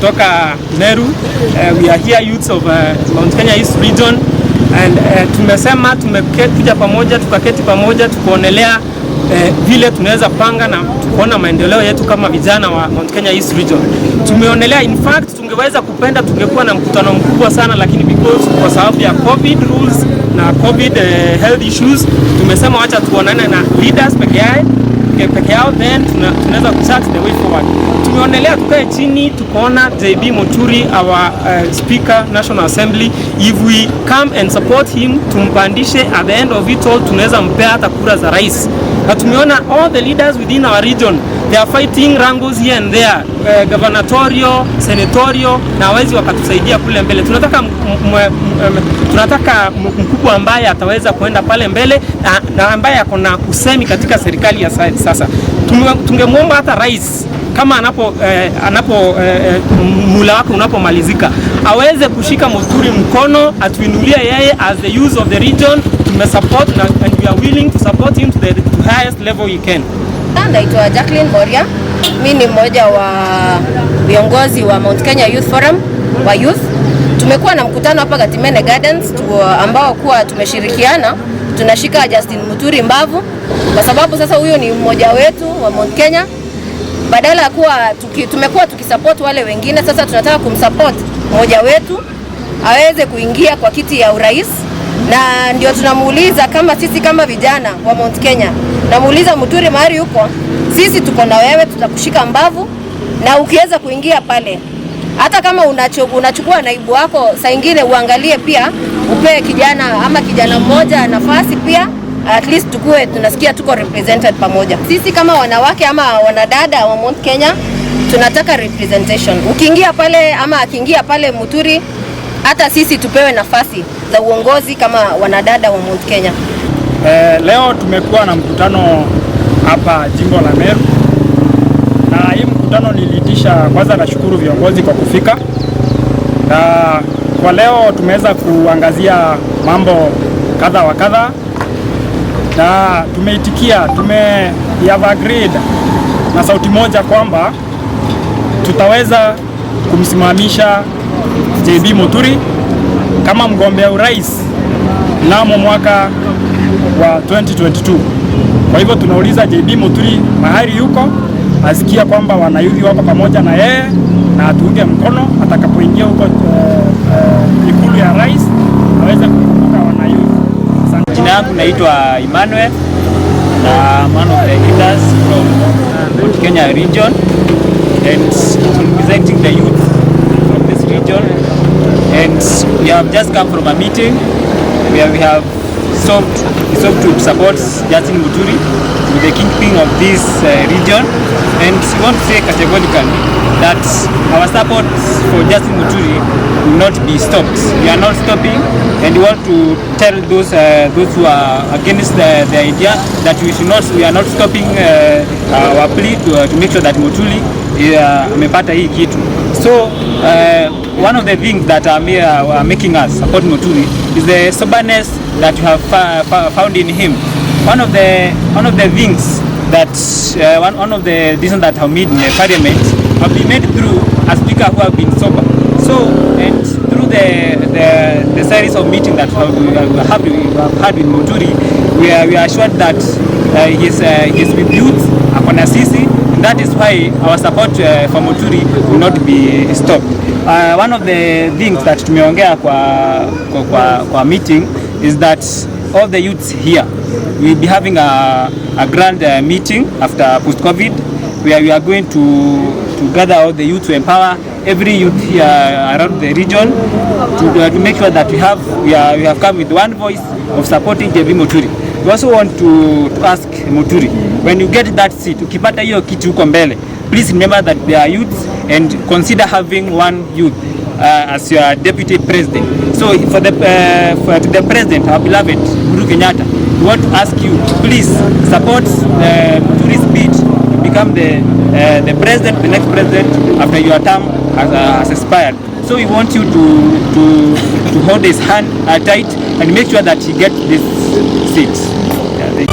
kutoka Meru. We are here youths of Mount Kenya East Region, and tumesema tumekuja pamoja, tukaketi pamoja, tukaonelea vile tunaweza panga na tukaona maendeleo yetu kama vijana wa Mount Kenya East Region. Tumeonelea, in fact tungeweza kupenda tungekuwa na mkutano mkubwa sana, lakini because kwa sababu ya COVID rules na COVID health issues, tumesema wacha tuonane na leaders peke yao, then tunaweza kuchat the way forward. Tumeonelea tukae chini, tukaona JB Muturi, our Speaker National Assembly, if we come and support him, tumpandishe, at the end of it all tunaweza mpea hata kura za rais. Na tumeona all the leaders within our region, they are fighting wrangles here and there, gubernatorial, senatorial, na hawezi wakatusaidia kule mbele. Tunataka mkubwa ambaye ataweza kuenda pale mbele na ambaye akona usemi katika serikali ya sasa. Tungemwomba hata rais kama anapo mula wake unapomalizika aweze kushika Muturi mkono, atuinulie yeye as the youth of the region. Tumesupport and we are willing to support him to the highest level he can. Naitwa Jacqueline Moria. Mimi ni mmoja wa viongozi wa Mount Kenya Youth Forum wa youth. Tumekuwa na mkutano hapa Gatimene Gardens ambao kuwa tumeshirikiana, tunashika Justin Muturi mbavu kwa sababu sasa huyo ni mmoja wetu wa Mount Kenya. Badala ya kuwa tumekuwa tukisupport wale wengine, sasa tunataka kumsupport mmoja wetu aweze kuingia kwa kiti ya urais, na ndio tunamuuliza kama sisi kama vijana wa Mount Kenya, namuuliza Muturi mahali yuko, sisi tuko na wewe, tutakushika mbavu, na ukiweza kuingia pale, hata kama unachukua naibu wako, saa ingine uangalie pia upe kijana mmoja nafasi pia, at least tukue tunasikia tuko represented pamoja. Sisi kama wanawake ama wanadada wa Mount Kenya tunataka representation. Ukiingia pale ama akiingia pale Muturi, hata sisi tupewe nafasi za uongozi kama wanadada wa Mount Kenya. Leo tumekuwa na mkutano hapa jimbo la Meru, na hii mkutano niliitisha. Kwanza nashukuru viongozi kwa kufika, na kwa leo tumeweza kuangazia mambo kadha wa kadha, na tumeitikia, have agreed na sauti moja kwamba tutaweza kumsimamisha JB Muturi kama mgombea urais mnamo mwaka wa 2022. Kwa hivyo tunauliza JB Muturi mahali yuko, asikia kwamba wanayuthi wako pamoja na yeye, na atuunge mkono atakapoingia huko ikulu ya rais, aweze kukumbuka wanayuthi. Jina yangu naitwa Emmanuel, na one of the leaders from Mount Kenya region, and representing the youth from this region. And we have just come from a meeting where we have resolved to support Justin Muturi, the kingpin of this region, and we want to say categorically that our support for Justin Muturi will not be stopped. We are not stopping, and we want to tell those who are against the idea that we are not stopping our plea to make sure that Muturi amepata hii kitu. So one of the things that are making us support Muturi is the soberness that you have found in him. One of the things that one of the decisions that have made in the parliament have been made through a speaker who have been sober. So, and through the series of meetings that we have had with Muturi, we are assured that his rebuke upon sisi. That is why our support for Muturi will not be stopped. One of the things that tumeongea kwa meeting is that all the youths here will be having a grand meeting after post-COVID, where we are going to gather all the youth to empower every youth here around the region to make sure that we have come with one voice of supporting JB Muturi. We also want to ask Muturi, when you get that seat, ukipata hiyo kiti huko mbele, please remember that they are youths and consider having one youth as your deputy president. So for the president, our beloved Uhuru Kenyatta, we want to ask you, please support Muturi's bid to become the president, the next president after your term has expired. So we want you to hold his hand tight and make sure that he gets this seat. Yeah,